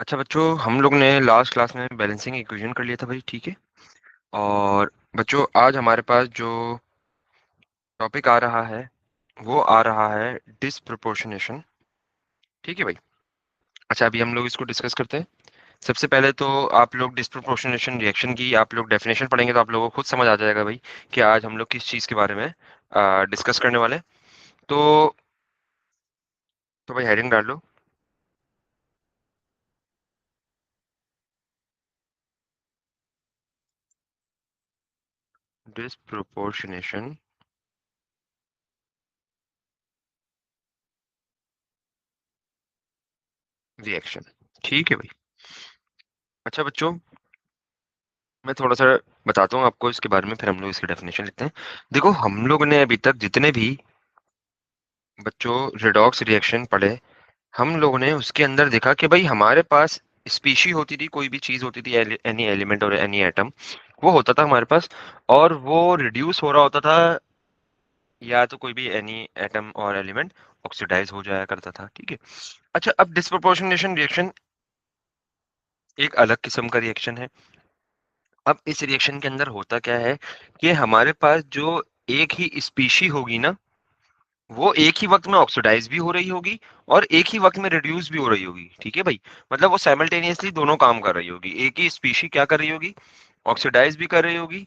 अच्छा बच्चों, हम लोग ने लास्ट क्लास में बैलेंसिंग इक्वेशन कर लिया था भाई, ठीक है। और बच्चों आज हमारे पास जो टॉपिक आ रहा है वो आ रहा है डिसप्रोपोर्शनेशन। ठीक है भाई। अच्छा, अभी हम लोग इसको डिस्कस करते हैं। सबसे पहले तो आप लोग डिसप्रोपोर्शनेशन रिएक्शन की आप लोग डेफिनेशन पढ़ेंगे तो आप लोगों को खुद समझ आ जाएगा भाई कि आज हम लोग किस चीज़ के बारे में डिस्कस करने वाले हैं। तो भाई हेडिंग डाल लो। Disproportionation reaction. ठीक है भाई। अच्छा बच्चों, मैं थोड़ा सा बताता हूँ आपको इसके बारे में, फिर हम लोग इसकी डेफिनेशन लिखते हैं। देखो, हम लोग ने अभी तक जितने भी बच्चों रेडॉक्स रिएक्शन पढ़े, हम लोगों ने उसके अंदर देखा कि भाई हमारे पास स्पीशी होती थी, कोई भी चीज होती थी, एनी एलिमेंट और एनी एटम वो होता था हमारे पास। और वो रिड्यूस हो रहा होता था, या तो कोई भी एनी एटम और एलिमेंट ऑक्सीडाइज हो जाया करता था। ठीक है। अच्छा, अब डिस्प्रोपोर्शनेशन रिएक्शन एक अलग किस्म का रिएक्शन है। अब इस रिएक्शन के अंदर होता क्या है कि हमारे पास जो एक ही स्पीशी होगी ना, वो एक ही वक्त में ऑक्सीडाइज भी हो रही होगी और एक ही वक्त में रिड्यूस भी हो रही होगी। ठीक है भाई। मतलब वो साइमल्टेनियसली दोनों काम कर रही होगी। एक ही स्पीशी क्या कर रही होगी, ऑक्सीडाइज भी कर रही होगी,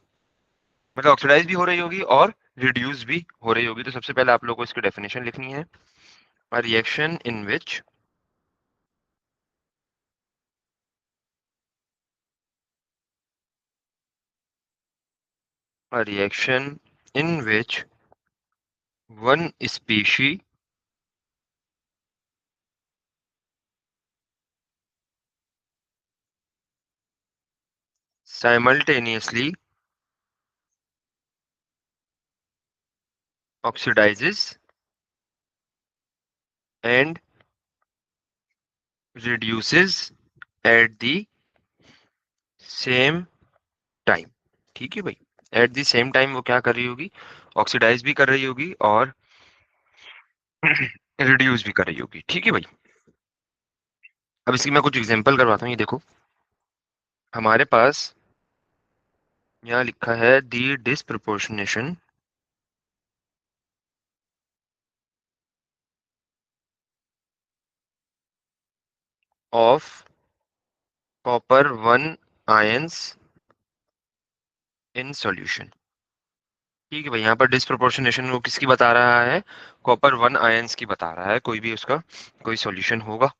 मतलब ऑक्सीडाइज भी हो रही होगी और रिड्यूस भी हो रही होगी। तो सबसे पहले आप लोगों को इसकी डेफिनेशन लिखनी है। A reaction in which a reaction in which one species simultaneously oxidizes and reduces at the same time. ठीक है भाई। एट द सेम टाइम वो क्या कर रही होगी, ऑक्सीडाइज भी कर रही होगी और रिड्यूस भी कर रही होगी। ठीक है भाई। अब इसकी मैं कुछ एग्जांपल करवाता हूँ। ये देखो, हमारे पास यहाँ लिखा है the disproportionation of copper one ions in solution. ठीक है भाई। यहाँ पर डिसप्रोपोर्शनेशन वो किसकी बता रहा है, कॉपर वन आयंस की बता रहा है। कोई भी उसका कोई सॉल्यूशन होगा।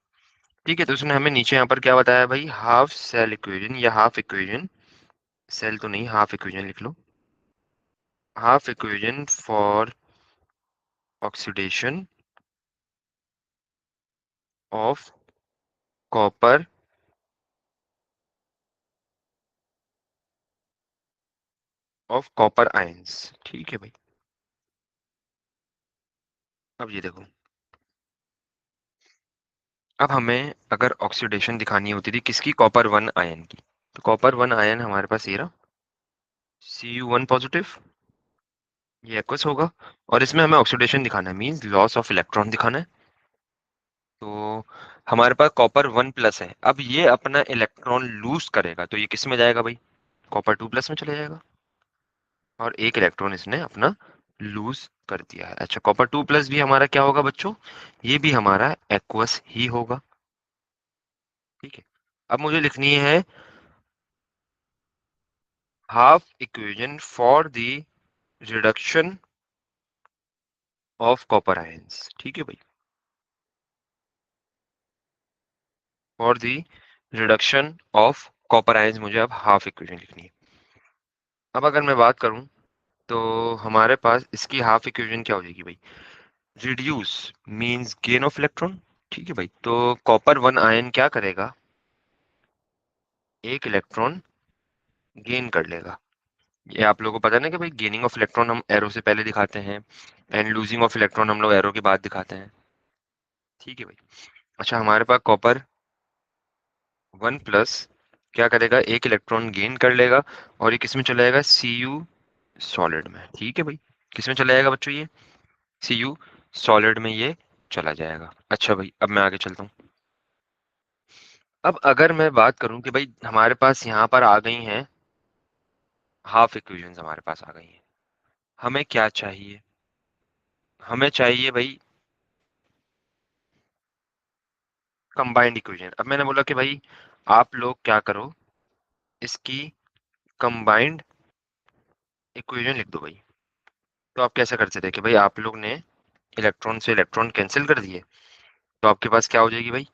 ठीक है। तो उसने हमें नीचे यहाँ पर क्या बताया भाई, हाफ सेल इक्वेशन या हाफ इक्वेशन, सेल तो नहीं हाफ इक्वेशन लिख लो, half equation for oxidation of copper of copper ions. ठीक है भाई। अब ये देखो, अब हमें अगर ऑक्सीडेशन दिखानी होती थी किसकी, कॉपर वन आयन की, तो कॉपर वन आयन हमारे पास ये रहा, Cu1 पॉजिटिव, ये एक्वस होगा। और इसमें हमें ऑक्सीडेशन दिखाना है, मींस लॉस ऑफ इलेक्ट्रॉन दिखाना है। तो हमारे पास कॉपर वन प्लस है, अब ये अपना इलेक्ट्रॉन लूज करेगा तो ये किस में जाएगा भाई, कॉपर टू प्लस में चले जाएगा। और एक इलेक्ट्रॉन इसने अपना लूज कर दिया है। अच्छा, कॉपर टू प्लस भी हमारा क्या होगा बच्चों, ये भी हमारा एक्वस ही होगा। ठीक है। अब मुझे लिखनी है half equation for the reduction of copper ions. ठीक है भाई। For the reduction of copper ions मुझे अब हाफ इक्वेशन लिखनी है। अब अगर मैं बात करूं तो हमारे पास इसकी हाफ इक्वेशन क्या हो जाएगी भाई, reduce means gain of electron. ठीक है भाई। तो कॉपर वन आयन क्या करेगा, एक इलेक्ट्रॉन गेन कर लेगा। ये आप लोगों को पता है ना कि भाई गेनिंग ऑफ इलेक्ट्रॉन हम एरो से पहले दिखाते हैं एंड लूजिंग ऑफ इलेक्ट्रॉन हम लोग एरो के बाद दिखाते हैं। ठीक है भाई। अच्छा, हमारे पास कॉपर वन प्लस क्या करेगा, एक इलेक्ट्रॉन गेन कर लेगा और ये किस में चला जाएगा, Cu सॉलिड में। ठीक है भाई। किस में चला जाएगा बच्चों, ये Cu सॉलिड में ये चला जाएगा। अच्छा भाई, अब मैं आगे चलता हूँ। अब अगर मैं बात करूं कि भाई हमारे पास यहाँ पर आ गई हैं हाफ इक्वेशंस, हमारे पास आ गई हैं, हमें क्या चाहिए? हमें चाहिए भाई कंबाइंड इक्वेशन। अब मैंने बोला कि भाई आप लोग क्या करो, इसकी कंबाइंड इक्वेशन लिख दो भाई। तो आप कैसे करते थे कि भाई आप लोग ने इलेक्ट्रॉन से इलेक्ट्रॉन कैंसिल कर दिए, तो आपके पास क्या हो जाएगी भाई,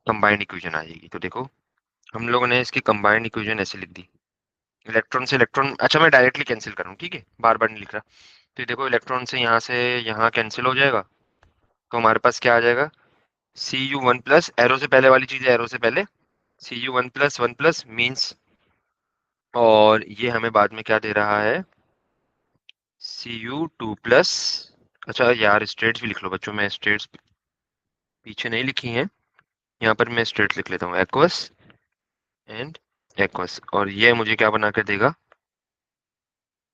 कंबाइंड इक्वेशन आ जाएगी। तो देखो हम लोगों ने इसकी कंबाइंड इक्वेशन ऐसे लिख दी, इलेक्ट्रॉन से इलेक्ट्रॉन, अच्छा मैं डायरेक्टली कैंसिल करूँ, ठीक है, बार बार नहीं लिख रहा। तो ये देखो इलेक्ट्रॉन से यहाँ कैंसिल हो जाएगा, तो हमारे पास क्या आ जाएगा, Cu1 प्लस, एरो से पहले वाली चीज है, एरो से पहले Cu1 प्लस 1 प्लस मीन्स, और ये हमें बाद में क्या दे रहा है, Cu2 प्लस, अच्छा यार स्टेट्स भी लिख लो बच्चों, मैं स्टेट्स पीछे नहीं लिखी हैं, यहाँ पर मैं स्टेट्स लिख लेता हूँ, एक्वस एंड एक्वस, और ये मुझे क्या बना कर देगा,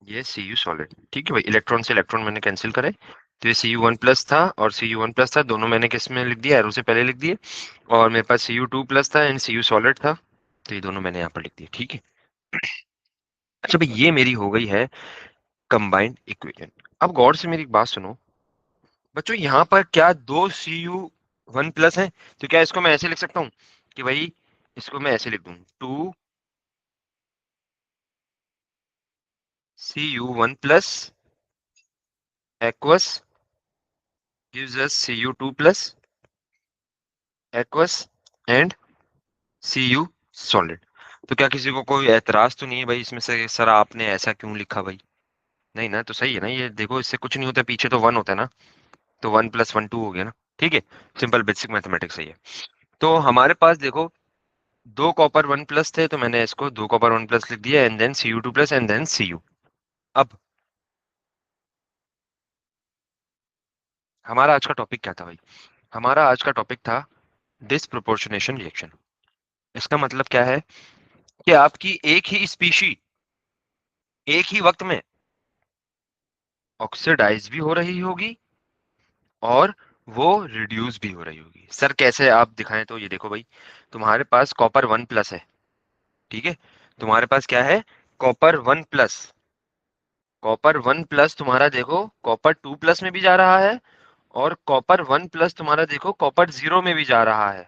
ये Cu सॉलिड। ठीक है भाई, इलेक्ट्रॉन से इलेक्ट्रॉन मैंने कैंसिल करे, तो ये Cu1 प्लस था और Cu1 प्लस था, दोनों मैंने किस में लिख दिया, एरो से पहले लिख दिए, और मेरे पास Cu2 प्लस था एंड Cu सॉलिड था, तो ये दोनों मैंने यहाँ पर लिख दिए। ठीक है, अच्छा भाई ये मेरी हो गई है कंबाइंड इक्वेशन। अब गौर से मेरी एक बात सुनो बच्चों, यहाँ पर क्या दो Cu1 प्लस है, तो क्या इसको मैं ऐसे लिख सकता हूँ कि भाई इसको मैं ऐसे लिख दूं, 2Cu1 plus aqueous gives us Cu2 plus aqueous and Cu solid। तो क्या किसी को कोई एतराज तो नहीं है भाई इसमें से, सर आपने ऐसा क्यों लिखा भाई? नहीं ना, तो सही है ना, ये देखो इससे कुछ नहीं होता, पीछे तो 1 होता है ना, तो 1 + 1 2 हो गया ना। ठीक है, सिंपल बेसिक मैथमेटिक्स सही है। तो हमारे पास देखो दो कॉपर 1 प्लस थे, तो मैंने इसको दो कॉपर 1 प्लस लिख दिया and then Cu2 plus and then Cu। अब हमारा आज का टॉपिक क्या था भाई, हमारा आज का टॉपिक था डिसप्रोपोर्शनेशन रिएक्शन। इसका मतलब क्या है कि आपकी एक ही स्पीशी एक ही वक्त में ऑक्सीडाइज भी हो रही होगी और वो रिड्यूस भी हो रही होगी। सर कैसे आप दिखाएं, तो ये देखो भाई तुम्हारे पास कॉपर 1 प्लस है, ठीक है, तुम्हारे पास क्या है, कॉपर 1 प्लस, कॉपर 1 प्लस तुम्हारा देखो कॉपर 2 प्लस में भी जा रहा है, और कॉपर 1 प्लस तुम्हारा देखो कॉपर 0 में भी जा रहा है,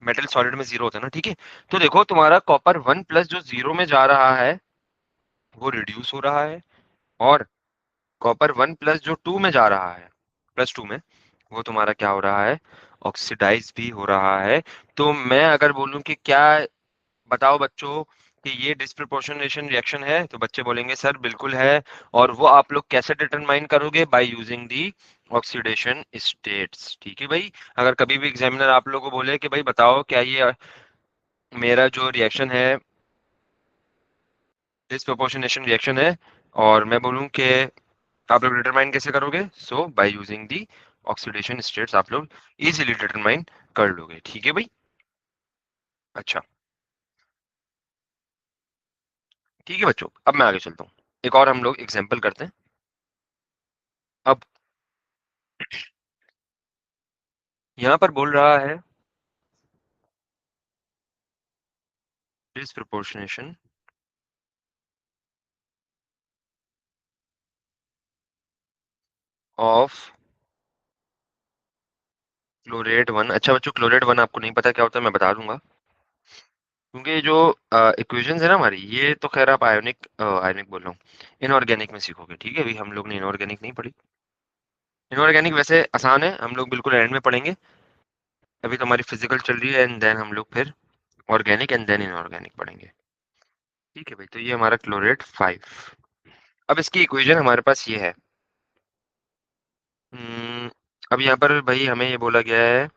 मेटल सॉलिड में 0 होता है ना। ठीक है, तो देखो तुम्हारा कॉपर 1 प्लस जो 0 में जा रहा है वो रिड्यूस हो रहा है, और कॉपर 1 प्लस जो 2 में जा रहा है, +2 में, वो तुम्हारा क्या हो रहा है, ऑक्सीडाइज भी हो रहा है। तो मैं अगर बोलूं कि क्या, बताओ बच्चों कि ये डिस्प्रोपोर्शनेशन रिएक्शन है, तो बच्चे बोलेंगे सर बिल्कुल है। और वो आप लोग कैसे डिटरमाइन करोगे, bye using the oxidation states. ठीक है भाई, अगर कभी भी एग्जामिनर आप लोगों को बोले कि भाई बताओ क्या ये मेरा जो रिएक्शन है डिस्प्रोपोर्शनेशन रिएक्शन है, और मैं बोलूं कि आप लोग डिटरमाइन कैसे करोगे, so by using the oxidation states आप लोग इजीली डिटरमाइन कर लोगे। ठीक है भाई, अच्छा ठीक है बच्चों, अब मैं आगे चलता हूँ, एक और हम लोग एग्जाम्पल करते हैं। अब यहाँ पर बोल रहा है डिस्प्रोपोर्शनेशन ऑफ क्लोरेट 1। अच्छा बच्चों क्लोरेट 1 आपको नहीं पता क्या होता है, मैं बता दूंगा, क्योंकि ये जो इक्वेशंस है ना हमारी, ये तो खैर आप आयोनिक आयोनिक बोल रहा हूँ, इनऑर्गेनिक में सीखोगे। ठीक है, अभी हम लोग ने इनऑर्गेनिक नहीं पढ़ी। इनऑर्गेनिक वैसे आसान है, हम लोग बिल्कुल एंड में पढ़ेंगे, अभी तो हमारी फिजिकल चल रही है, एंड देन हम लोग फिर ऑर्गेनिक एंड देन इनऑर्गेनिक पढ़ेंगे। ठीक है भाई, तो ये हमारा क्लोरेट 5। अब इसकी इक्वेशन हमारे पास ये है। अब यहाँ पर भाई हमें ये बोला गया है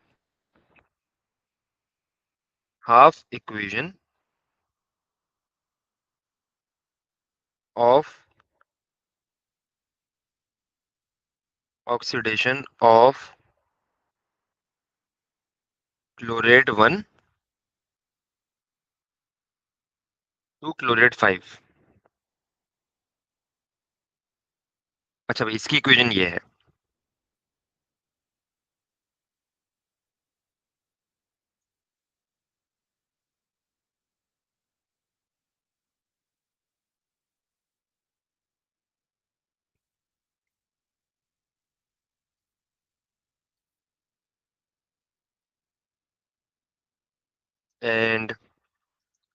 half equation of oxidation of chlorate 1 to chlorate 5। अच्छा भाई इसकी इक्वेशन ये है, एंड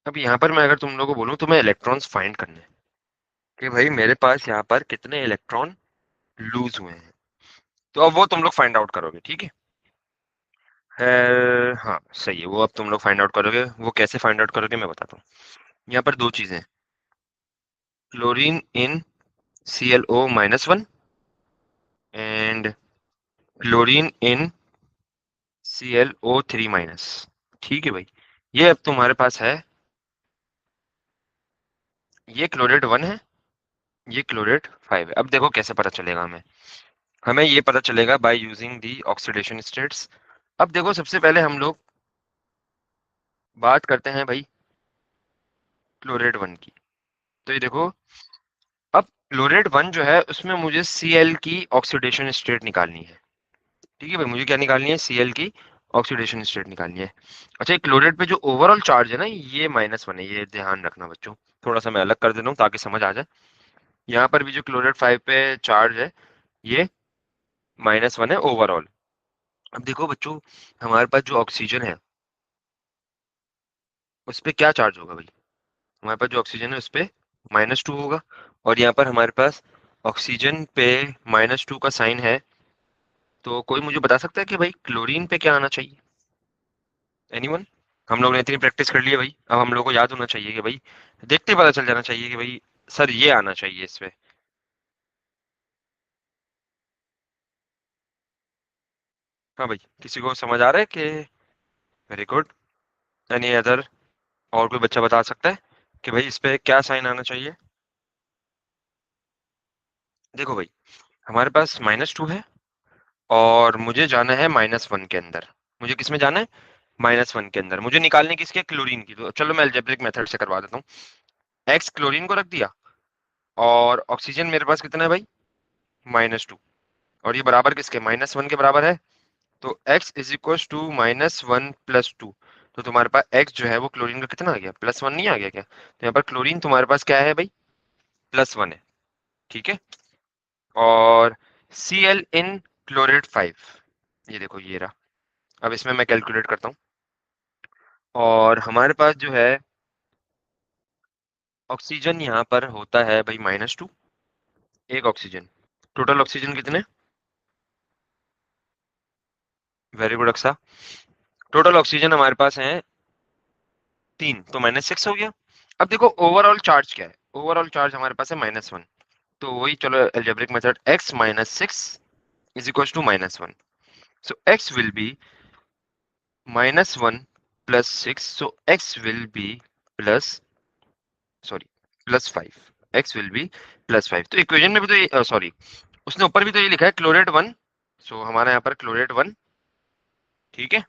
अब यहाँ पर मैं अगर तुम लोगों को बोलूँ तो मैं इलेक्ट्रॉन्स फाइंड करने हैं कि भाई मेरे पास यहाँ पर कितने इलेक्ट्रॉन लूज हुए हैं, तो अब वो तुम लोग फाइंड आउट करोगे, ठीक है। हाँ सही है, वो अब तुम लोग फाइंड आउट करोगे। वो कैसे फाइंड आउट करोगे मैं बताता हूँ। यहाँ पर दो चीजें, chlorine in ClO-1 and chlorine in ClO3-। ठीक है भाई, ये अब तुम्हारे पास है, ये क्लोरेट 1 है, ये क्लोरेट 5 है। अब देखो कैसे पता चलेगा हमें। हमें ये पता चलेगा bye using the oxidation states. अब देखो सबसे पहले हम लोग बात करते हैं भाई क्लोरेट 1 की। तो ये देखो, अब क्लोरेट 1 जो है उसमें मुझे Cl की ऑक्सीडेशन स्टेट निकालनी है। ठीक है भाई, मुझे क्या निकालनी है, Cl की ऑक्सीडेशन स्टेट निकालनी है। अच्छा, क्लोरेट पे जो ओवरऑल चार्ज है ना, ये -1 है, ये ध्यान रखना बच्चों। थोड़ा सा मैं अलग कर देता हूँ ताकि समझ आ जाए। यहाँ पर भी जो क्लोरेट 5 पे चार्ज है, ये -1 है ओवरऑल। अब देखो बच्चों, हमारे पास जो ऑक्सीजन है उस पे क्या चार्ज होगा भाई, हमारे पास जो ऑक्सीजन है उस पे -2 होगा। और यहाँ पर हमारे पास ऑक्सीजन पे -2 का साइन है। तो कोई मुझे बता सकता है कि भाई क्लोरीन पे क्या आना चाहिए, एनीवन? हम लोग ने इतनी प्रैक्टिस कर ली है भाई, अब हम लोग को याद होना चाहिए कि भाई, देखते ही पता चल जाना चाहिए कि भाई सर ये आना चाहिए इस पे। हाँ भाई, किसी को समझ आ रहा है कि? Very good. Any other? और कोई बच्चा बता सकता है कि भाई इस पे क्या साइन आना चाहिए? देखो भाई, हमारे पास -2 है और मुझे जाना है -1 के अंदर। मुझे किस में जाना है? -1 के अंदर। मुझे निकालने किसके? क्लोरीन की। तो चलो मैं अलजेब्रिक मेथड से करवा देता हूँ। एक्स क्लोरीन को रख दिया और ऑक्सीजन मेरे पास कितना है भाई? -2। और ये बराबर किसके? -1 के बराबर है। तो x इज इक्वल टू -1 + 2। तो तुम्हारे पास x जो है वो क्लोरीन का कितना आ गया? +1 नहीं आ गया क्या? तो यहाँ पर क्लोरीन तुम्हारे पास क्या है भाई? +1 है, ठीक है। और Cl इन क्लोरेट 5, ये देखो ये रहा। अब इसमें मैं कैलकुलेट करता हूँ। और हमारे पास जो है ऑक्सीजन यहाँ पर होता है भाई -2, एक ऑक्सीजन। टोटल ऑक्सीजन कितने? Very good Aqsa. Total oxygen हमारे पास है 3, तो -6 हो गया। अब देखो ओवरऑल चार्ज क्या है? ओवरऑल चार्ज हमारे पास है -1। तो वही चलो algebraic method, x -6 is equal to -1। So x will be -1 + 6, so x will be plus, sorry, +5। x will be +5। तो इक्वेशन में भी तो ये, सॉरी, उसने ऊपर भी तो ये लिखा है क्लोरेट 1। सो हमारा यहाँ पर क्लोरेट 1, ठीक है,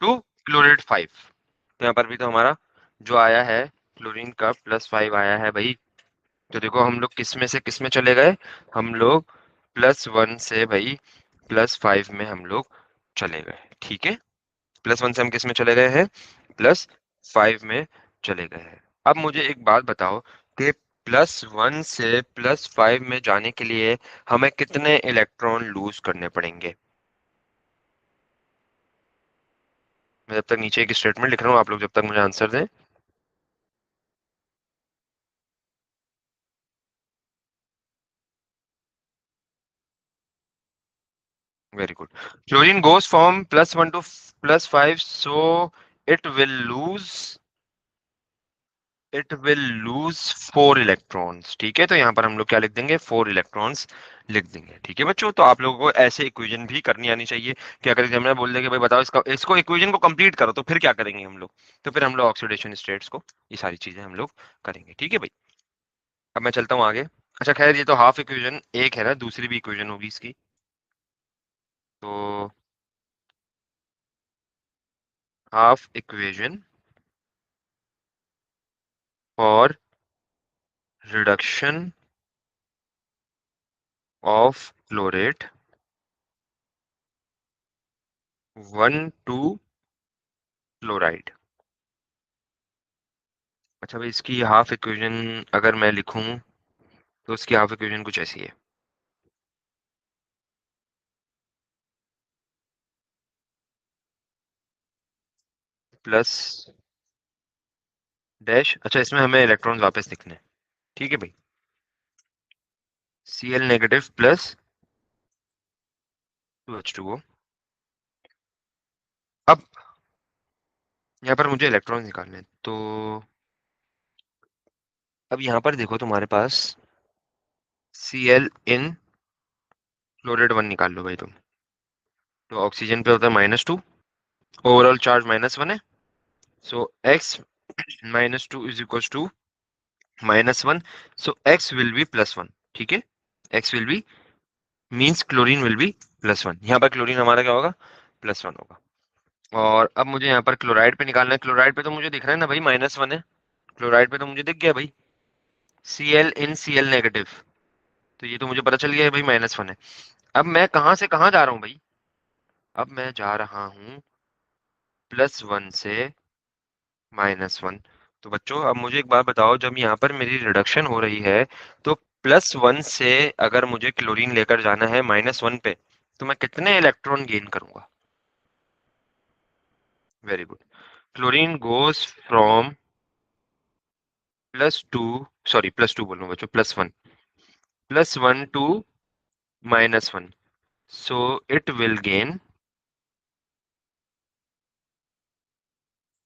टू क्लोरेट 5। तो यहाँ पर भी तो हमारा जो आया है क्लोरीन का +5 आया है भाई। तो देखो हम लोग किस में से किस में चले गए, हम लोग +1 से भाई +5 में हम लोग चले गए, ठीक है। +1 से हम किस में चले गए हैं? +5 में चले गए हैं। अब मुझे एक बात बताओ कि +1 से +5 में जाने के लिए हमें कितने इलेक्ट्रॉन लूज करने पड़ेंगे? मैं जब तक नीचे एक स्टेटमेंट लिख रहा हूँ, आप लोग जब तक मुझे आंसर दें। Very good. Chlorine goes from +1 to +5, so it will lose it will lose 4 electrons, ठीक है। तो यहाँ पर हम लोग क्या लिख देंगे? 4 इलेक्ट्रॉन्स लिख देंगे, ठीक है बच्चों। तो आप लोगों को ऐसे इक्वेशन भी करनी आनी चाहिए कि अगर एग्जामिनर बोल दे कि भाई बताओ इसका, इसको इक्वेशन को कंप्लीट करो, तो फिर क्या करेंगे हम लोग? तो फिर हम लोग ऑक्सीडेशन स्टेट्स को, ये सारी चीजें हम लोग करेंगे, ठीक है भाई। अब मैं चलता हूँ आगे। अच्छा खैर, ये तो हाफ इक्वेशन एक है ना, दूसरी भी इक्वेशन होगी इसकी। तो half equation for reduction of chlorate 1 to chloride. अच्छा भाई, इसकी हाफ इक्वेशन अगर मैं लिखूं तो उसकी हाफ इक्वेशन कुछ ऐसी है। प्लस डैश, अच्छा इसमें हमें इलेक्ट्रॉन्स वापस लिखने हैं, ठीक है भाई। Cl negative plus 2H2O। अब यहाँ पर मुझे इलेक्ट्रॉन निकालने हैं, तो अब यहाँ पर देखो तुम्हारे पास Cl इन क्लोराइड 1 निकाल लो भाई तुम, तो ऑक्सीजन पे होता है -2, ओवरऑल चार्ज -1 है, so x -2 is equal to -1, so x will be +1, ठीक है। x will be means chlorine will be +1, यहाँ पर क्लोरीन हमारा क्या होगा, +1 होगा। और अब मुझे यहाँ पर क्लोराइड पे निकालना है, क्लोराइड पे तो मुझे दिख रहा है ना भाई -1 है, क्लोराइड पे तो मुझे दिख गया भाई, Cl इन Cl नेगेटिव, तो ये तो मुझे पता चल गया है भाई -1 है। अब मैं कहाँ से कहाँ जा रहा हूँ भाई, अब मैं जा रहा हूँ +1 से -1। तो बच्चों अब मुझे एक बात बताओ, जब यहाँ पर मेरी रिडक्शन हो रही है, तो +1 से अगर मुझे क्लोरीन लेकर जाना है -1 पे, तो मैं कितने इलेक्ट्रॉन गेन करूंगा। Very good, chlorine goes from +2, sorry +2 बोल रहा हूँ बच्चों, +1 to -1, so it will gain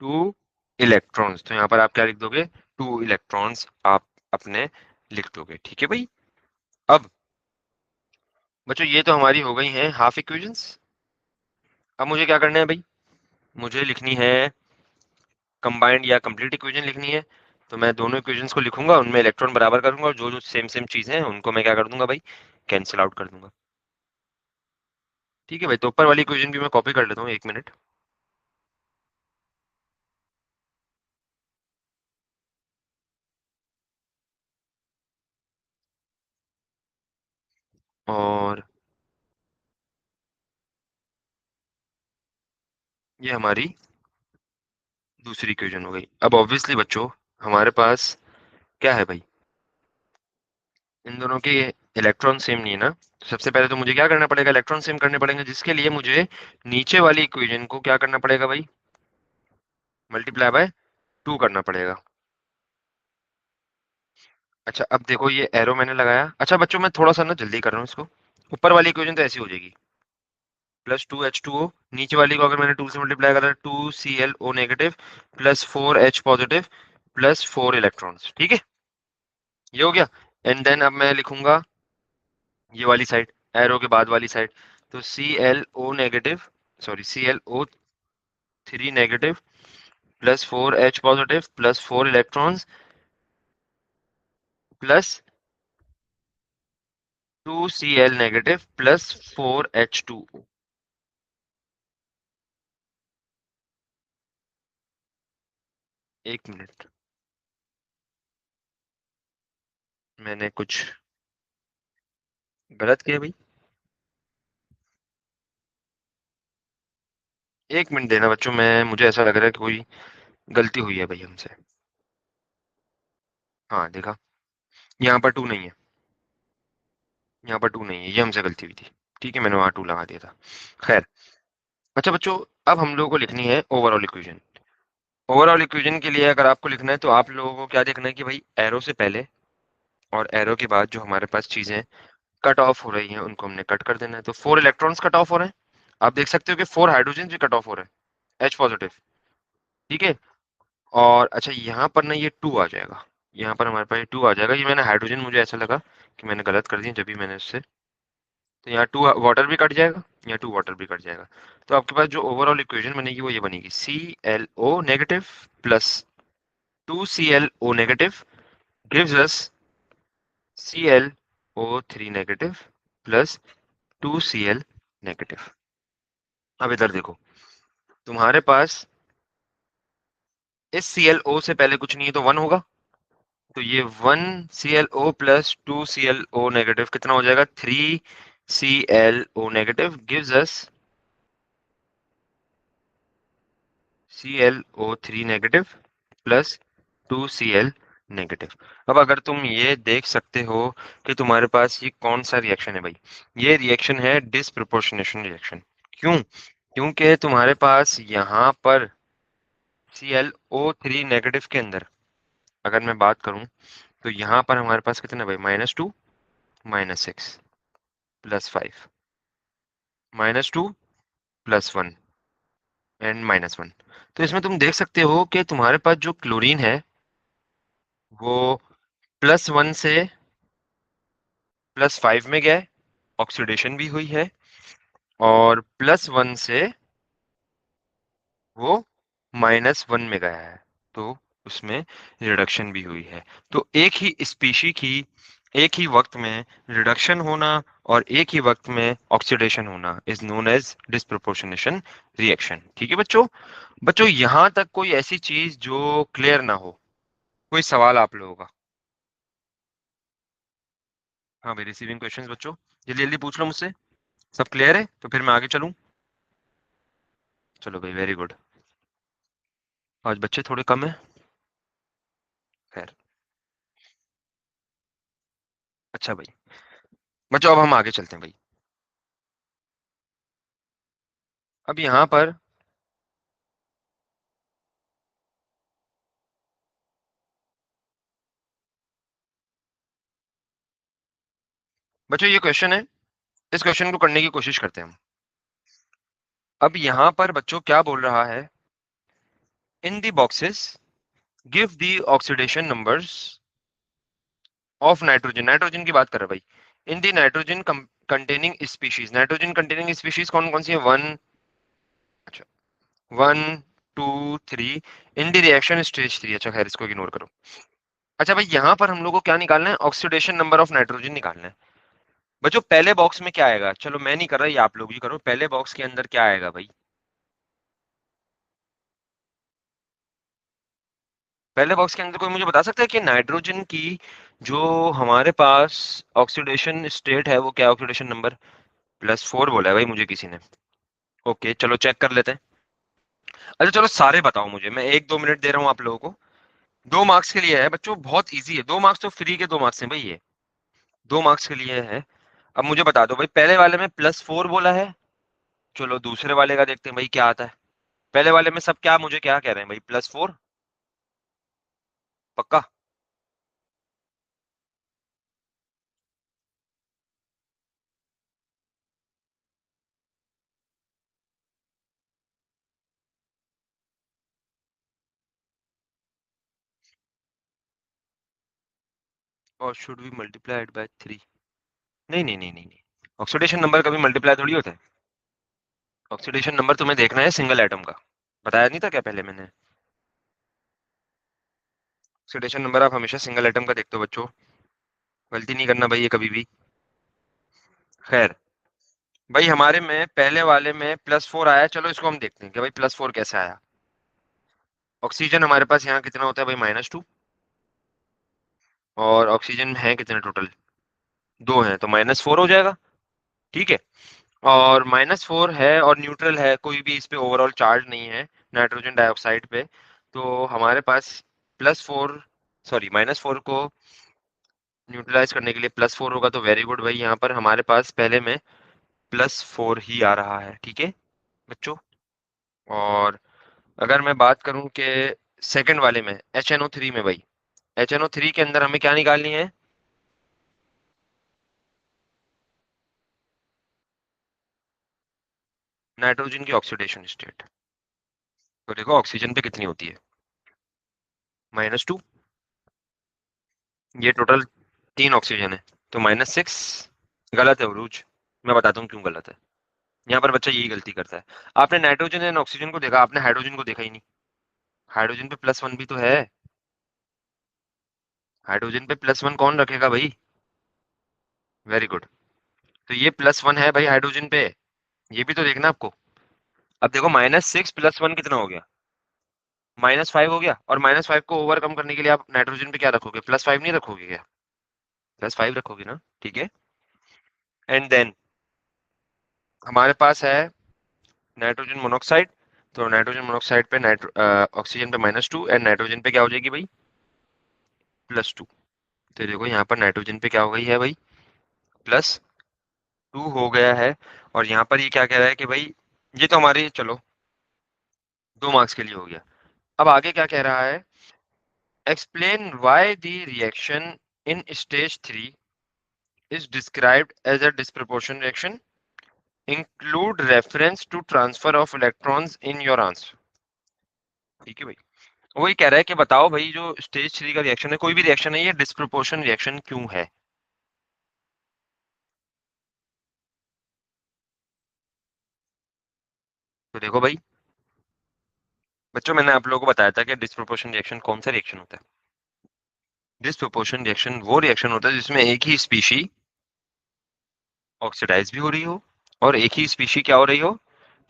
2 electrons. तो यहाँ पर आप क्या लिख दोगे, 2 इलेक्ट्रॉन्स आप अपने लिख दोगे, ठीक है भाई। अब बच्चों ये तो हमारी हो गई हैं हाफ इक्वेशंस। अब मुझे क्या करना है भाई, मुझे लिखनी है कंबाइंड या कंप्लीट इक्वेशन लिखनी है। तो मैं दोनों इक्वेशंस को लिखूंगा, उनमें इलेक्ट्रॉन बराबर करूंगा, और जो जो सेम सेम चीजें हैं उनको मैं क्या कर दूंगा भाई, कैंसिल आउट कर दूंगा, ठीक है भाई। तो ऊपर वाली इक्वेशन भी मैं कॉपी कर लेता हूँ, 1 मिनट। और ये हमारी दूसरी इक्वेशन हो गई। अब ऑब्वियसली बच्चों हमारे पास क्या है भाई, इन दोनों के इलेक्ट्रॉन सेम नहीं है ना, तो सबसे पहले तो मुझे क्या करना पड़ेगा, इलेक्ट्रॉन सेम करने पड़ेंगे, जिसके लिए मुझे नीचे वाली इक्वेशन को क्या करना पड़ेगा भाई, मल्टीप्लाई बाय 2 करना पड़ेगा। अच्छा अब देखो ये एरो मैंने लगाया, अच्छा बच्चों मैं थोड़ा सा ना जल्दी कर रहा हूँ इसको। ऊपर वाली इक्वेशन तो ऐसी हो जाएगी, +2H2O, नीचे वाली को अगर मैंने 2 से मल्टीप्लाई करा, 2Cl O negative plus 4H positive plus 4 electrons, ठीक है, ये हो गया। एंड देन अब मैं लिखूंगा ये वाली साइड, एरो के बाद वाली साइड, तो ClO negative, sorry ClO3 negative plus 4H positive plus 4 electrons plus 2Cl negative plus 4H2O। 1 minute, मैंने कुछ गलत किया भाई, 1 मिनट देना बच्चों, मैं मुझे ऐसा लग रहा है कि कोई गलती हुई है भाई हमसे। हाँ देखा, यहाँ पर 2 नहीं है, यहाँ पर 2 नहीं है, ये हमसे गलती हुई थी, ठीक है, मैंने वहां 2 लगा दिया था। खैर, अच्छा बच्चों अब हम लोगों को लिखनी है ओवरऑल इक्वेशन। ओवरऑल इक्वेशन के लिए अगर आपको लिखना है, तो आप लोगों को क्या देखना है कि भाई एरो से पहले और एरो के बाद जो हमारे पास चीजें कट ऑफ हो रही हैं उनको हमने कट कर देना है। तो 4 इलेक्ट्रॉन्स कट ऑफ हो रहे हैं, आप देख सकते हो कि 4 हाइड्रोजन भी कट ऑफ हो रहे हैं, H पॉजिटिव, ठीक है। और अच्छा यहाँ पर ना ये 2 आ जाएगा, यहाँ पर हमारे पास ये 2 आ जाएगा, ये मैंने हाइड्रोजन, मुझे ऐसा लगा कि मैंने गलत कर दिया जब भी मैंने इससे, तो यहाँ 2 वाटर भी कट जाएगा, यहाँ 2 वाटर भी कट जाएगा। तो आपके पास जो ओवरऑल इक्वेशन बनेगी वो ये बनेगी, ClO negative plus 2ClO negative gives us ClO3 negative plus 2Cl negative. अब इधर देखो, तुम्हारे पास इस ClO से पहले कुछ नहीं है तो 1 होगा, तो ये 1 ClO प्लस 2ClO नेगेटिव कितना हो जाएगा, 3ClO negative gives us ClO3 negative plus 2Cl negative. अब अगर तुम ये देख सकते हो कि तुम्हारे पास ये कौन सा रिएक्शन है भाई, ये रिएक्शन है डिसप्रोपोर्शनेशन रिएक्शन। क्यों, क्योंकि तुम्हारे पास यहाँ पर ClO3 नेगेटिव के अंदर अगर मैं बात करूं तो यहाँ पर हमारे पास कितना भाई, -2 -6 +5 -2 +1 एंड -1। तो इसमें तुम देख सकते हो कि तुम्हारे पास जो क्लोरीन है वो +1 से +5 में गया है, ऑक्सीडेशन भी हुई है, और +1 से वो -1 में गया है, तो उसमें रिडक्शन भी हुई है। तो एक ही स्पीशी की एक ही वक्त में रिडक्शन होना और एक ही वक्त में ऑक्सीडेशन होना is known as disproportionation reaction. ठीक है बच्चों। बच्चों यहाँ तक कोई ऐसी चीज जो क्लियर ना हो, कोई सवाल आप लोगों का? हाँ भाई, रिसीविंग क्वेश्चंस बच्चों, जल्दी जल्दी पूछ लो मुझसे। सब क्लियर है तो फिर मैं आगे चलूं। चलो भाई, वेरी गुड। आज बच्चे थोड़े कम है, खैर। अच्छा भाई, बच्चों अब हम आगे चलते हैं भाई। अब यहाँ पर बच्चों ये क्वेश्चन है, इस क्वेश्चन को करने की कोशिश करते हैं हम। अब यहाँ पर बच्चों क्या बोल रहा है, in the boxes give the oxidation numbers of nitrogen. Nitrogen की बात कर रहा है भाई। In the nitrogen containing species, nitrogen containing species कौन कौन सी है? वन, अच्छा, 1 2 3। इन दी रिएक्शन स्टेज 3, अच्छा खैर इसको इग्नोर करो। अच्छा भाई, यहाँ पर हम लोग को क्या निकालना है? ऑक्सीडेशन नंबर ऑफ नाइट्रोजन निकालना है। बच्चों पहले बॉक्स में क्या आएगा? चलो मैं नहीं कर रहा, ये आप लोग ही करो। पहले बॉक्स के अंदर क्या आएगा भाई? पहले बॉक्स के अंदर कोई मुझे बता सकता है कि नाइट्रोजन की जो हमारे पास ऑक्सीडेशन स्टेट है वो क्या? ऑक्सीडेशन नंबर +4 बोला है भाई मुझे किसी ने। ओके चलो चेक कर लेते हैं। अच्छा चलो सारे बताओ मुझे, मैं 1 2 मिनट दे रहा हूँ आप लोगों को। 2 मार्क्स के लिए है बच्चों, बहुत इजी है। 2 मार्क्स तो फ्री के 2 मार्क्स हैं भाई ये। 2 मार्क्स के लिए है। अब मुझे बता दो भाई, पहले वाले में +4 बोला है। चलो दूसरे वाले का देखते हैं भाई क्या आता है। पहले वाले में सब क्या, मुझे क्या कह रहे हैं भाई? +4 पक्का? और शुड बी मल्टीप्लाइड बाय 3? नहीं नहीं नहीं नहीं नहीं, ऑक्सीडेशन नंबर कभी मल्टीप्लाई थोड़ी होता है। ऑक्सीडेशन नंबर तुम्हें देखना है सिंगल एटम का। बताया नहीं था क्या पहले मैंने? ऑक्सीडेशन नंबर आप हमेशा सिंगल एटम का देखते हो बच्चों, गलती नहीं करना भाई ये कभी भी। खैर भाई, हमारे में पहले वाले में +4 आया। चलो इसको हम देखते हैं कि भाई +4 कैसे आया। ऑक्सीजन हमारे पास यहाँ कितना होता है भाई? -2। और ऑक्सीजन है कितने टोटल? 2 हैं, तो -4 हो जाएगा। ठीक है। और -4 है और न्यूट्रल है, कोई भी इस पे ओवरऑल चार्ज नहीं है नाइट्रोजन डाइऑक्साइड पे। तो हमारे पास +4, सॉरी -4 को न्यूट्रलाइज करने के लिए +4 होगा। तो वेरी गुड भाई, यहाँ पर हमारे पास पहले में +4 ही आ रहा है। ठीक है बच्चों। और अगर मैं बात करूं कि सेकंड वाले में HNO3 में भाई, HNO3 के अंदर हमें क्या निकालनी है? नाइट्रोजन की ऑक्सीडेशन स्टेट। तो देखो ऑक्सीजन पे कितनी होती है? -2। ये टोटल 3 ऑक्सीजन है, तो -6। गलत है उरूज, मैं बताता हूँ क्यों गलत है। यहाँ पर बच्चा यही गलती करता है। आपने नाइट्रोजन एंड ऑक्सीजन को देखा, आपने हाइड्रोजन को देखा ही नहीं। हाइड्रोजन पे +1 भी तो है। हाइड्रोजन पे +1 कौन रखेगा भाई? Very good. तो ये +1 है भाई हाइड्रोजन पे, ये भी तो देखना आपको। अब देखो -6 +1 कितना हो गया? -5 हो गया। और -5 को ओवरकम करने के लिए आप नाइट्रोजन पे क्या रखोगे? +5 नहीं रखोगे क्या? +5 रखोगे ना, ठीक है। एंड देन हमारे पास है नाइट्रोजन मोनोऑक्साइड। तो नाइट्रोजन मोनोऑक्साइड पे ऑक्सीजन पे -2 एंड नाइट्रोजन पे क्या हो जाएगी भाई? +2। तो देखो यहाँ पर नाइट्रोजन पे क्या हो गई है भाई? +2 हो गया है। और यहाँ पर ये क्या कह रहा है कि भाई, ये तो हमारी, चलो 2 मार्क्स के लिए हो गया। अब आगे क्या कह रहा है, explain why the reaction in stage 3 is described as a disproportion reaction. Include reference to transfer of electrons in your answer. ठीक है भाई, वही कह रहा है कि बताओ भाई जो स्टेज 3 का रिएक्शन है, कोई भी रिएक्शन है, ये डिस्प्रोपोर्शन रिएक्शन क्यों है। तो देखो भाई बच्चों, मैंने आप लोगों को बताया था कि डिस्प्रोपोर्शन रिएक्शन कौन सा रिएक्शन होता है। डिस्प्रोपोर्शन रिएक्शन वो रिएक्शन होता है जिसमें एक ही स्पीशी ऑक्सीडाइज भी हो रही हो और एक ही स्पीशी क्या हो रही हो,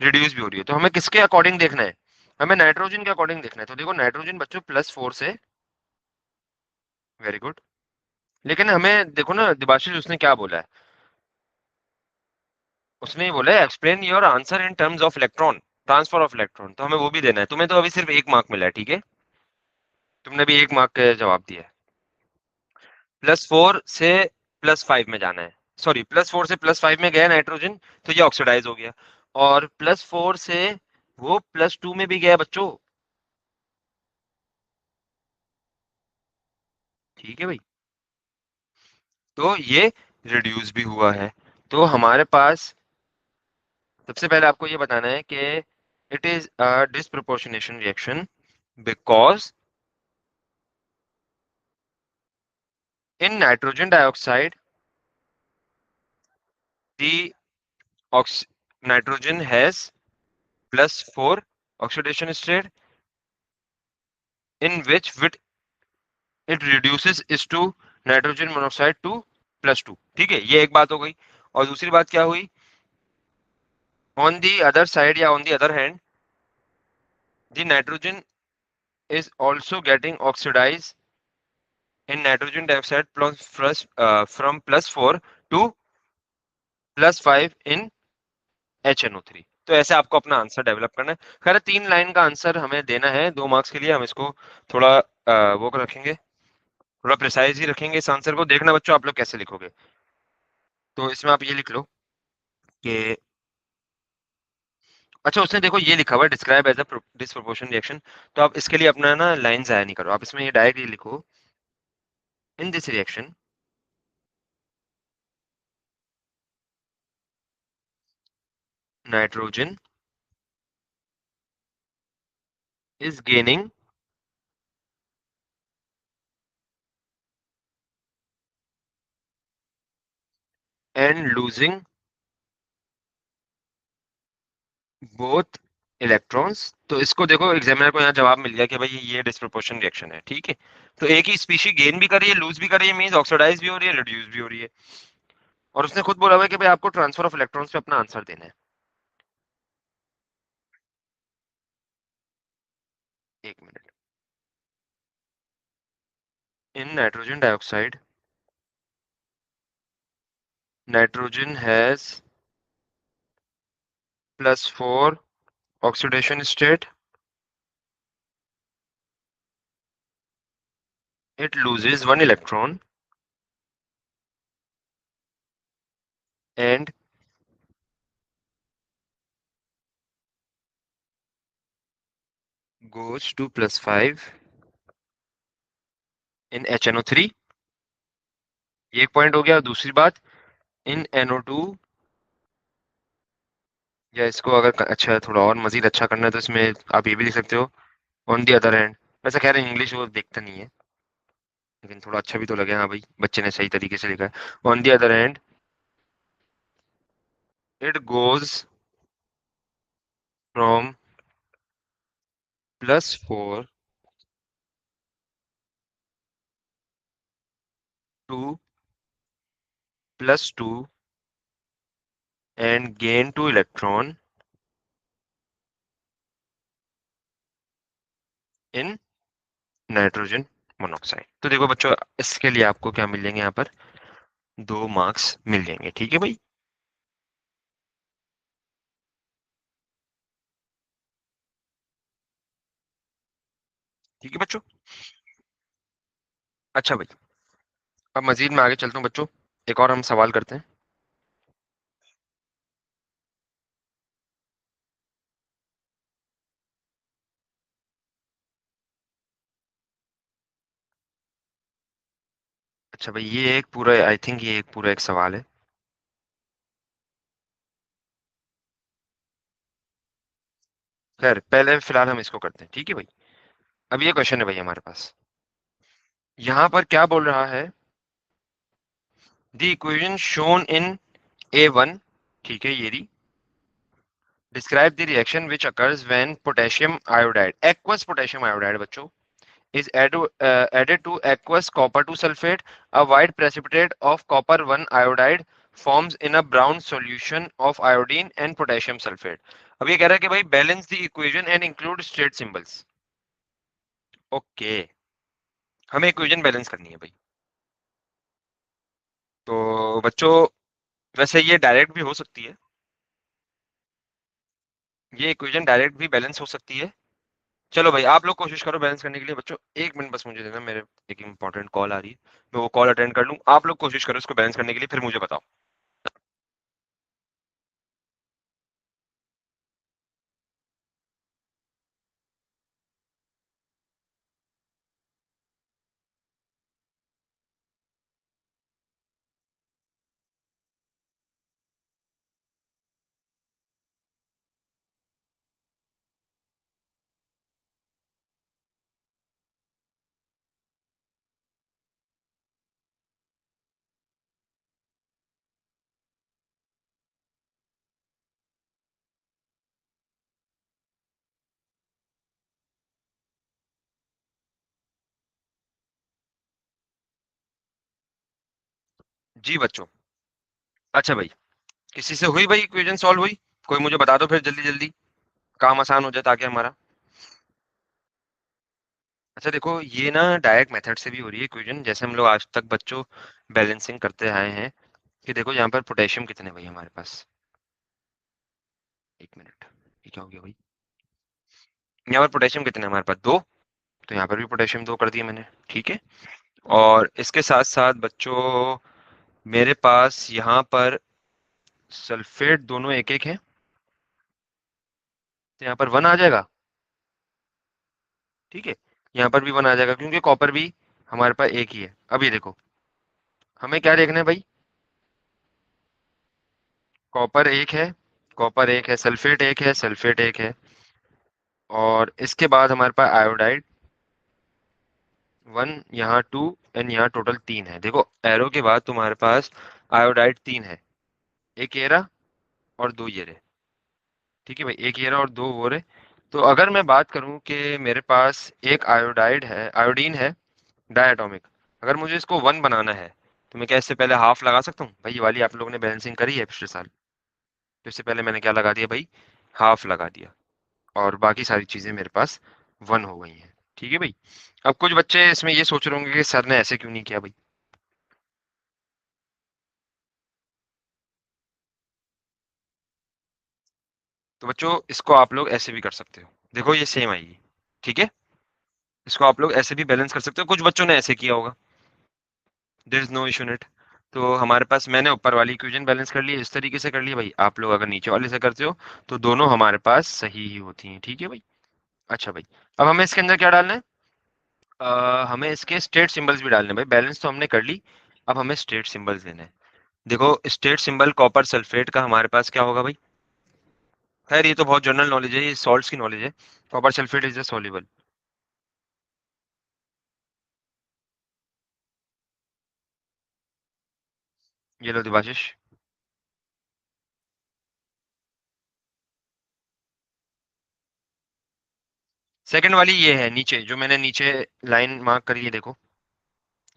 रिड्यूस भी हो रही हो। तो हमें किसके अकॉर्डिंग देखना है, हमें नाइट्रोजन के अकॉर्डिंग देखना है। तो देखो नाइट्रोजन बच्चों +4 से, वेरी गुड। लेकिन हमें देखो ना दिबाशिश उसने क्या बोला है, उसने ये बोला है explain your answer in terms of electron transfer of electron. तो हमें वो भी देना है। तुम्हें तो अभी सिर्फ 1 मार्क मिला है, ठीक है, तुमने भी 1 मार्क का जवाब दिया है। +4 से +5 में जाना है, सॉरी +4 से +5 में गया नाइट्रोजन, तो ये ऑक्सीडाइज हो गया। और +4 से वो +2 में भी गया बच्चों, ठीक है भाई, तो ये रिड्यूस भी हुआ है। तो हमारे पास सबसे पहले आपको ये बताना है कि it is a disproportionation reaction because in nitrogen dioxide the nitrogen has +4 oxidation state in which it reduces is to nitrogen monoxide to +2। ठीक है, ये एक बात हो गई। और दूसरी बात क्या हुई, ऑन दी अदर साइड या on the other hand the nitrogen is also getting oxidized in nitrogen dioxide from +4 to +5 in HNO3। तो ऐसे आपको अपना आंसर डेवलप करना है। खैर 3 लाइन का आंसर हमें देना है 2 मार्क्स के लिए, हम इसको थोड़ा वो रखेंगे, थोड़ा प्रिसाइज ही रखेंगे इस आंसर को। देखना बच्चों आप लोग कैसे लिखोगे। तो इसमें आप ये लिख लो कि अच्छा, उसने देखो ये लिखा हुआ है describe as a disproportion reaction. तो आप इसके लिए अपना ना लाइन जाया नहीं करो, आप इसमें ये डायरेक्ट ये लिखो, in this reaction nitrogen is gaining and losing both electrons. तो इसको देखो एग्जामिनर को यहाँ जवाब मिल गया कि भाई ये डिस्प्रोपोर्शन रिएक्शन है, ठीक है। तो एक ही स्पीशी गेन भी कर रही है, लूज भी कर रही है, मींस ऑक्सीडाइज भी हो रही है, रिड्यूस भी हो रही है। और उसने खुद बोला हुआ है कि भाई आपको ट्रांसफर ऑफ इलेक्ट्रॉन्स पे अपना आंसर देना है। 1 minute. In nitrogen dioxide nitrogen has +4 oxidation state, it loses 1 electron and goes to +5 in HNO3। ये एक पॉइंट हो गया। दूसरी बात, इन NO2, या इसको अगर अच्छा थोड़ा और मजीद अच्छा करना है तो इसमें आप ये भी लिख सकते हो, ऑन दी अदर हैंड। वैसे खैर इंग्लिश वो देखता नहीं है, लेकिन थोड़ा अच्छा भी तो लगे, हाँ भाई बच्चे ने सही तरीके से लिखा है। On the other hand it goes from +4 to +2 and gain 2 electron in nitrogen monoxide. तो देखो बच्चों इसके लिए आपको क्या मिल जाएंगे, यहाँ पर 2 मार्क्स मिल जाएंगे, ठीक है भाई। ठीक है बच्चों। अच्छा भाई, अब मजीद में आगे चलता हूँ बच्चों, एक और हम सवाल करते हैं। अच्छा भाई, ये एक पूरा, आई थिंक ये एक पूरा एक सवाल है। खैर, पहले फिलहाल हम इसको करते हैं, ठीक है भाई। अब ये क्वेश्चन है भाई हमारे पास, यहाँ पर क्या बोल रहा है, the equation shown in A1, ठीक है ये रही, describe the reaction which occurs when potassium iodide, aqueous potassium iodide बच्चों, is added to aqueous copper 2 sulfate. A white precipitate of copper 1 iodide forms in a brown solution of iodine and potassium sulfate. अब ये कह रहा है कि भाई balance the equation and include state symbols. Okay, हमें equation balance करनी है भाई। तो बच्चों, वैसे ये डायरेक्ट भी हो सकती है, ये इक्वेशन डायरेक्ट भी बैलेंस हो सकती है। चलो भाई, आप लोग कोशिश करो बैलेंस करने के लिए। बच्चों एक मिनट बस मुझे देना, मेरे एक इंपॉर्टेंट कॉल आ रही है, मैं वो कॉल अटेंड कर लूँ। आप लोग कोशिश करो इसको बैलेंस करने के लिए, फिर मुझे बताओ। जी बच्चों। अच्छा भाई, किसी से हुई भाई इक्वेशन सॉल्व हुई? कोई मुझे बता दो फिर जल्दी जल्दी, काम आसान हो जाए ताकि हमारा। अच्छा देखो, ये ना डायरेक्ट मेथड से भी हो रही है इक्वेशन, जैसे हम लोग आज तक बच्चों बैलेंसिंग करते आए हैं। कि देखो यहाँ पर पोटेशियम कितने भाई हमारे पास, एक मिनट, ये क्या हो गया भाई, यहाँ पर पोटेशियम कितने हमारे पास, दो। तो यहाँ पर भी पोटेशियम दो कर दिए मैंने, ठीक है। और इसके साथ साथ बच्चों मेरे पास यहाँ पर सल्फेट दोनों एक एक है, तो यहाँ पर वन आ जाएगा, ठीक है। यहाँ पर भी वन आ जाएगा क्योंकि कॉपर भी हमारे पास एक ही है। अब ये देखो, हमें क्या देखना है भाई, कॉपर एक है, कॉपर एक है, सल्फेट एक है, सल्फेट एक है, और इसके बाद हमारे पास आयोडाइड वन, यहाँ टू, एंड यहाँ टोटल तीन है। देखो एरो के बाद तुम्हारे पास आयोडाइड तीन है, एक ये रहा और दो ये रहे, ठीक है भाई, एक ये रहा और दो वो रहे। तो अगर मैं बात करूं कि मेरे पास एक आयोडाइड है, आयोडीन है, डायटोमिक, अगर मुझे इसको वन बनाना है, तो मैं क्या इससे पहले हाफ लगा सकता हूँ भाई? ये वाली आप लोगों ने बैलेंसिंग करी है पिछले साल, तो इससे पहले मैंने क्या लगा दिया भाई, हाफ लगा दिया, और बाकी सारी चीजें मेरे पास वन हो गई हैं, ठीक है भाई। अब कुछ बच्चे इसमें ये सोच रहे होंगे कि सर ने ऐसे क्यों नहीं किया भाई। तो बच्चों इसको आप लोग ऐसे भी कर सकते हो, देखो ये सेम आएगी, ठीक है। इसको आप लोग ऐसे भी बैलेंस कर सकते हो, कुछ बच्चों ने ऐसे किया होगा, there is no issue in it. तो हमारे पास मैंने ऊपर वाली इक्वेशन बैलेंस कर ली है, इस तरीके से कर ली है भाई। आप लोग अगर नीचे वाले से करते हो तो दोनों हमारे पास सही ही होती हैं, ठीक है भाई। अच्छा भाई, अब हमें इसके अंदर क्या डालना है, हमें इसके स्टेट सिंबल्स भी डालने हैं भाई। बैलेंस तो हमने कर ली, अब हमें स्टेट सिंबल्स देने हैं। देखो स्टेट सिंबल कॉपर सल्फेट का हमारे पास क्या होगा भाई, खैर ये तो बहुत जनरल नॉलेज है, ये सॉल्ट्स की नॉलेज है। Copper sulphate is a soluble. ये लो दिवाशीष। सेकंड वाली ये है नीचे, जो मैंने नीचे लाइन मार्क करी है, देखो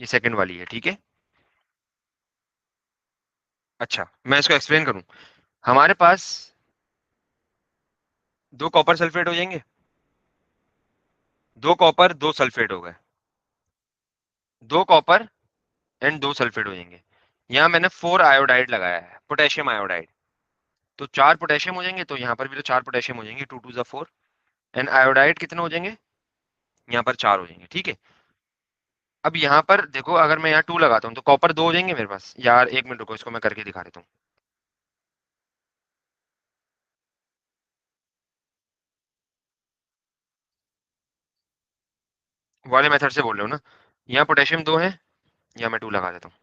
ये सेकंड वाली है, ठीक है। अच्छा मैं इसको एक्सप्लेन करूं, हमारे पास दो कॉपर सल्फेट हो जाएंगे, दो कॉपर दो सल्फेट हो गए, दो कॉपर एंड दो सल्फेट हो जाएंगे। यहाँ मैंने फोर आयोडाइड लगाया है, पोटेशियम आयोडाइड, तो चार पोटेशियम हो जाएंगे, तो यहाँ पर भी तो चार पोटेशियम हो जाएंगे, टू टू जा फोर। एंड आयोडाइड कितने हो जाएंगे, यहाँ पर चार हो जाएंगे, ठीक है। अब यहाँ पर देखो, अगर मैं यहाँ टू लगाता हूँ तो कॉपर दो हो जाएंगे मेरे पास। यार एक मिनट रुको, इसको मैं करके दिखा देता हूँ। वाले मेथड से बोल रहे हो ना, यहाँ पोटेशियम दो है, या मैं 2 लगा देता हूँ,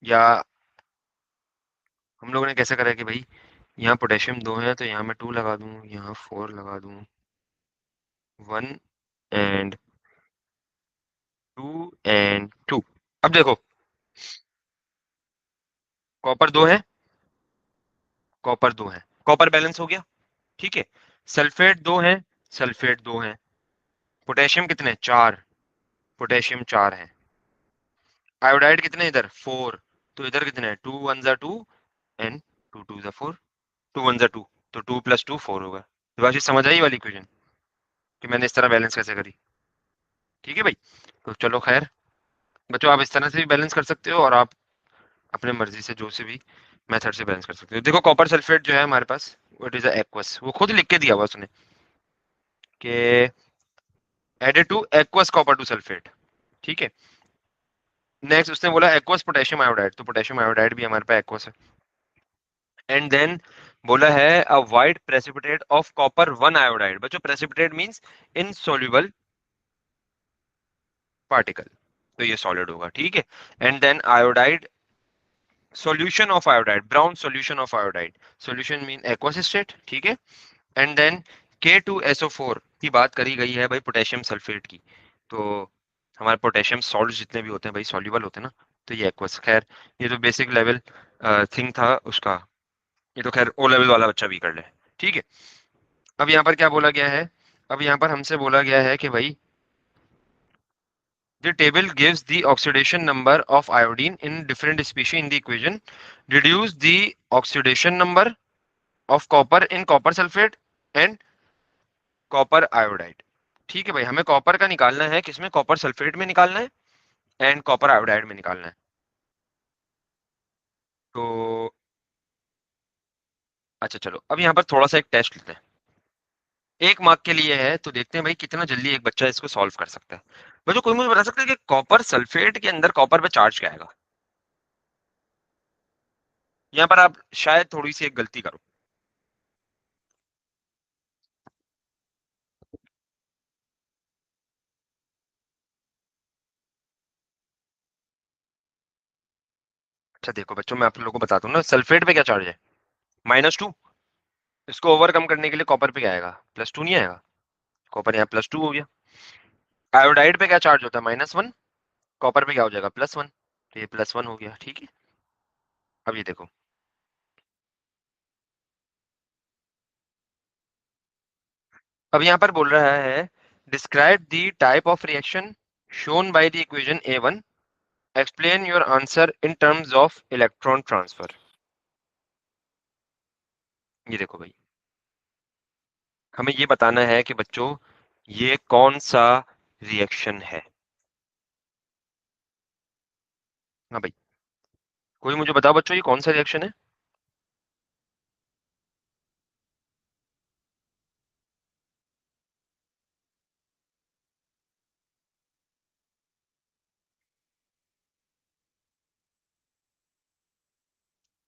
या हम लोगों ने कैसे करा है कि भाई यहाँ पोटेशियम 2 है तो यहाँ मैं 2 लगा दूँ, यहाँ 4 लगा दूँ, 1 एंड 2 एंड 2। अब देखो कॉपर 2 है, कॉपर 2 है, कॉपर बैलेंस हो गया, ठीक है। सल्फेट 2 है, सल्फेट 2 है। पोटेशियम कितने? 4, पोटेशियम 4 है। आयोडाइड कितने इधर? 4, तो इधर कितने हैं? 2 1 जा 2 एंड 2 2 जा 4, 2 1 जा 2, तो 2 + 2 4 होगा। तो बात समझ आई वाली इक्वेशन कि मैंने इस तरह बैलेंस कैसे करी? ठीक है भाई। तो चलो खैर बच्चों, आप इस तरह से भी बैलेंस कर सकते हो और आप अपने मर्जी से जो से भी मेथड से बैलेंस कर सकते हो। देखो कॉपर सल्फेट जो है हमारे पास, इट इज एक्वस, वो खुद लिख के दिया हुआ उसने कि added to aqueous copper two sulphate, ठीक है। नेक्स्ट उसने बोला एक्वस पोटेशियम आयोडाइड, तो पोटेशियम आयोडाइड भी हमारे पास एक्वस है। एंड देन बोला है a white precipitate of copper 1 iodide. बच्चों प्रेसिपिटेट मींस इनसॉल्युबल पार्टिकल, तो ये सॉलिड होगा, ठीक है। And then iodide solution of iodide, brown solution of iodide, solution mean aqueous state, ठीक है। एंड देन K2SO4 की बात करी गई है भाई पोटेशियम सल्फेट की, तो हमारे पोटेशियम सॉल्ट जितने भी होते हैं भाई सॉल्युबल होते हैं ना, तो ये एक्वस। खैर ये तो बेसिक लेवल थिंग था उसका, ये तो खैर ओ लेवल वाला बच्चा भी कर ले, ठीक है। अब यहाँ पर क्या बोला गया है? अब यहाँ पर हमसे बोला गया है कि भाई the table gives the oxidation number of iodine in different species in the equation, reduce the oxidation number of copper in copper sulfate and copper iodide. ठीक है भाई, हमें कॉपर का निकालना है, किसमें? कॉपर सल्फेट में निकालना है एंड कॉपर आयोडाइड में निकालना है। तो अच्छा चलो अब यहाँ पर थोड़ा सा एक टेस्ट लेते हैं, 1 मार्क के लिए है, तो देखते हैं भाई कितना जल्दी एक बच्चा इसको सॉल्व कर सकता है। बच्चों कोई मुझे बता सकता है कि कॉपर सल्फेट के अंदर कॉपर पे चार्ज क्या आएगा? यहाँ पर आप शायद थोड़ी सी एक गलती करो। अच्छा देखो बच्चों, मैं आप लोगों को बताता हूँ ना, सल्फेट पे क्या चार्ज है? -2। इसको ओवरकम करने के लिए कॉपर पे क्या आएगा? +2 नहीं आएगा? कॉपर यहाँ +2 हो गया। आयोडाइड पे क्या चार्ज होता है? -1। कॉपर पे क्या हो जाएगा? +1, तो ये +1 हो गया, ठीक है। अब ये देखो, अब यहाँ पर बोल रहा है describe the type of reaction shown by the equation A1, explain your answer in terms of electron transfer. ये देखो भाई, हमें ये बताना है कि बच्चों ये कौन सा रिएक्शन है। हाँ भाई, कोई मुझे बताओ बच्चों ये कौन सा रिएक्शन है?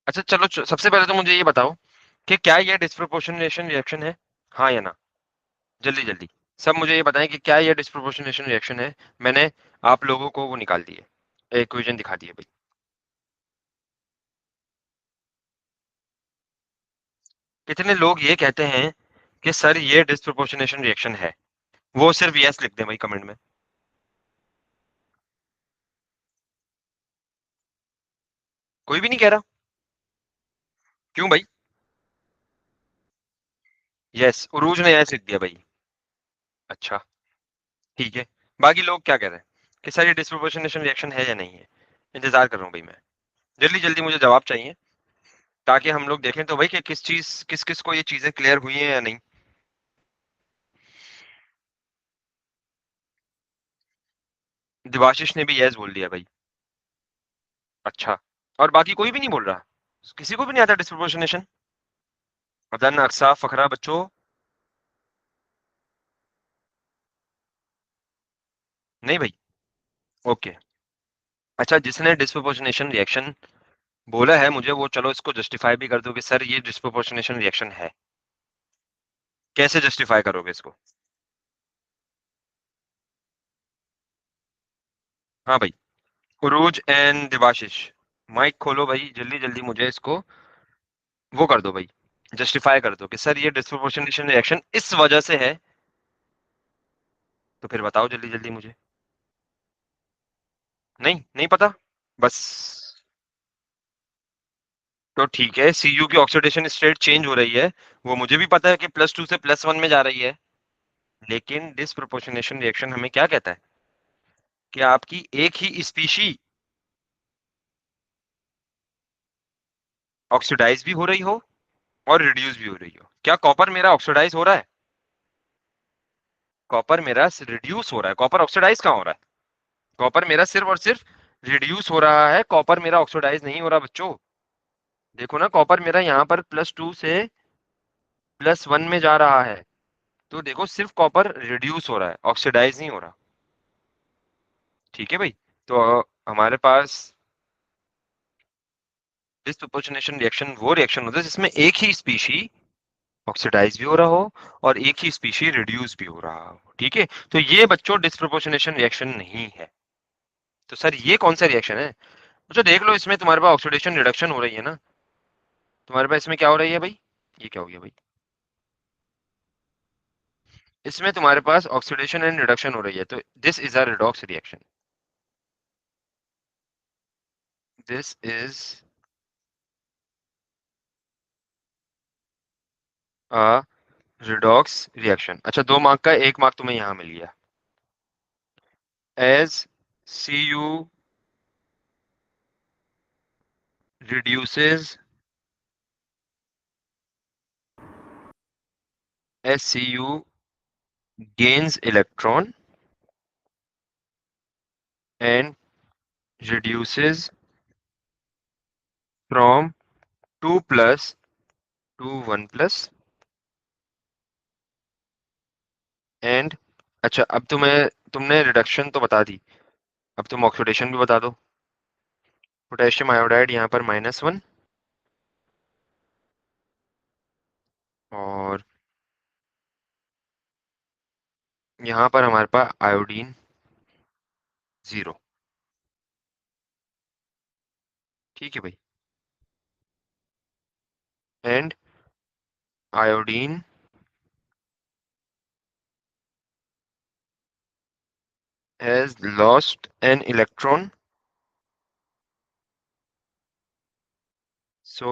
अच्छा चलो सबसे पहले तो मुझे ये बताओ कि क्या ये डिस्प्रोपोर्शनेशन रिएक्शन है, हाँ या ना? जल्दी जल्दी सब मुझे ये बताएं कि क्या ये डिस्प्रोपोर्शनेशन रिएक्शन है। मैंने आप लोगों को वो निकाल दी है, इक्वेशन दिखा दी है भाई। कितने लोग ये कहते हैं कि सर ये डिस्प्रोपोर्शनेशन रिएक्शन है? वो सिर्फ यस लिख दें भाई कमेंट में। कोई भी नहीं कह रहा? क्यों भाई? यस, उरूज ने यस लिख दिया भाई। अच्छा ठीक है, बाकी लोग क्या कह रहे हैं कि सर ये डिस्प्रोपोर्शनेशन रिएक्शन है या नहीं है? इंतजार कर रहा हूँ भाई मैं, जल्दी जल्दी मुझे जवाब चाहिए ताकि हम लोग देखें तो भाई कि किस चीज किस किस को ये चीजें क्लियर हुई हैं या नहीं। दिवाशीष ने भी यस बोल दिया भाई। अच्छा, और बाकी कोई भी नहीं बोल रहा? किसी को भी नहीं आता डिस्प्रोपोर्शनेशन? अदन अक्सा फकरा बच्चों? नहीं भाई, ओके। अच्छा, जिसने डिस्प्रोपोर्शनेशन रिएक्शन बोला है मुझे, वो चलो इसको जस्टिफाई भी कर दो कि सर ये डिस्प्रोपोर्शनेशन रिएक्शन है। कैसे जस्टिफाई करोगे इसको? हाँ भाई। उरूज एंड देवाशीष, माइक खोलो भाई, जल्दी जल्दी मुझे इसको वो कर दो भाई, जस्टिफाई कर दो कि सर ये डिस्प्रोपोर्शनेशन रिएक्शन इस वजह से है। तो फिर बताओ जल्दी जल्दी मुझे। नहीं, नहीं पता। बस। तो ठीक है, Cu की ऑक्सीडेशन स्टेट चेंज हो रही है, वो मुझे भी पता है कि +2 से +1 में जा रही है। लेकिन डिस्प्रोपोर्शनेशन रिएक्शन हमें क्या कहता है कि आपकी एक ही स्पीशी ऑक्सीडाइज भी हो रही हो और रिड्यूस भी हो रही हो। क्या कॉपर मेरा ऑक्सीडाइज हो रहा है? कॉपर मेरा रिड्यूस हो रहा है, कॉपर ऑक्सीडाइज कहाँ हो रहा है? कॉपर मेरा सिर्फ और सिर्फ रिड्यूस हो रहा है, कॉपर मेरा ऑक्सीडाइज नहीं हो रहा बच्चों। देखो ना, कॉपर मेरा यहाँ पर +2 से +1 में जा रहा है। तो देखो, सिर्फ कॉपर रिड्यूस हो रहा है, ऑक्सीडाइज नहीं हो रहा। ठीक है भाई। तो हमारे पास डिस्प्रोपोर्शनेशन रिएक्शन वो रिएक्शन होता है जिसमें एक ही स्पीशी ऑक्सीडाइज भी हो रहा हो और एक ही स्पीशी रिड्यूस भी हो रहा हो। ठीक है, तो ये बच्चों डिस्प्रोपोर्शनेशन रिएक्शन नहीं है। तो सर ये कौन सा रिएक्शन है? तो देख लो, इसमें तुम्हारे पास ऑक्सीडेशन रिडक्शन हो रही है ना। तुम्हारे पास इसमें क्या हो रही है भाई? ये क्या हो गया भाई? इसमें तुम्हारे पास ऑक्सीडेशन एंड रिडक्शन हो रही है, तो this is a redox reaction. This is a redox reaction. अच्छा, 2 मार्क का 1 मार्क तुम्हें यहाँ मिल गया। As Cu reduces, SCU gains electron and reduces from 2 plus to 1 plus and अच्छा, अब तुमने रिडक्शन तो बता दी, अब तुम ऑक्सीडेशन भी बता दो। पोटेशियम आयोडाइड यहाँ पर -1 और यहाँ पर हमारे पास आयोडीन 0। ठीक है भाई। And iodine has lost an electron, so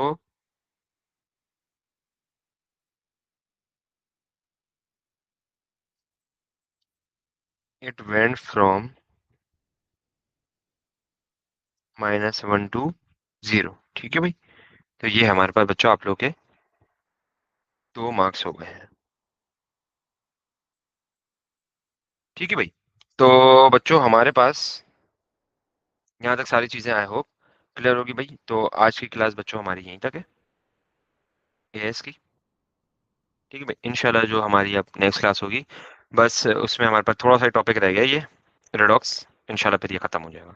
it went from -1 to 0। ठीक है भाई। तो ये हमारे पास बच्चों आप लोग के 2 मार्क्स हो गए हैं। ठीक है भाई। तो बच्चों हमारे पास यहाँ तक सारी चीजें आई होप क्लियर होगी भाई। तो आज की क्लास बच्चों हमारी यहीं तक है, एएस की। ठीक है भाई, इंशाल्लाह जो हमारी अब नेक्स्ट क्लास होगी, बस उसमें हमारे पास थोड़ा सा टॉपिक रह गया, ये रेडॉक्स। इंशाल्लाह फिर ये खत्म हो जाएगा।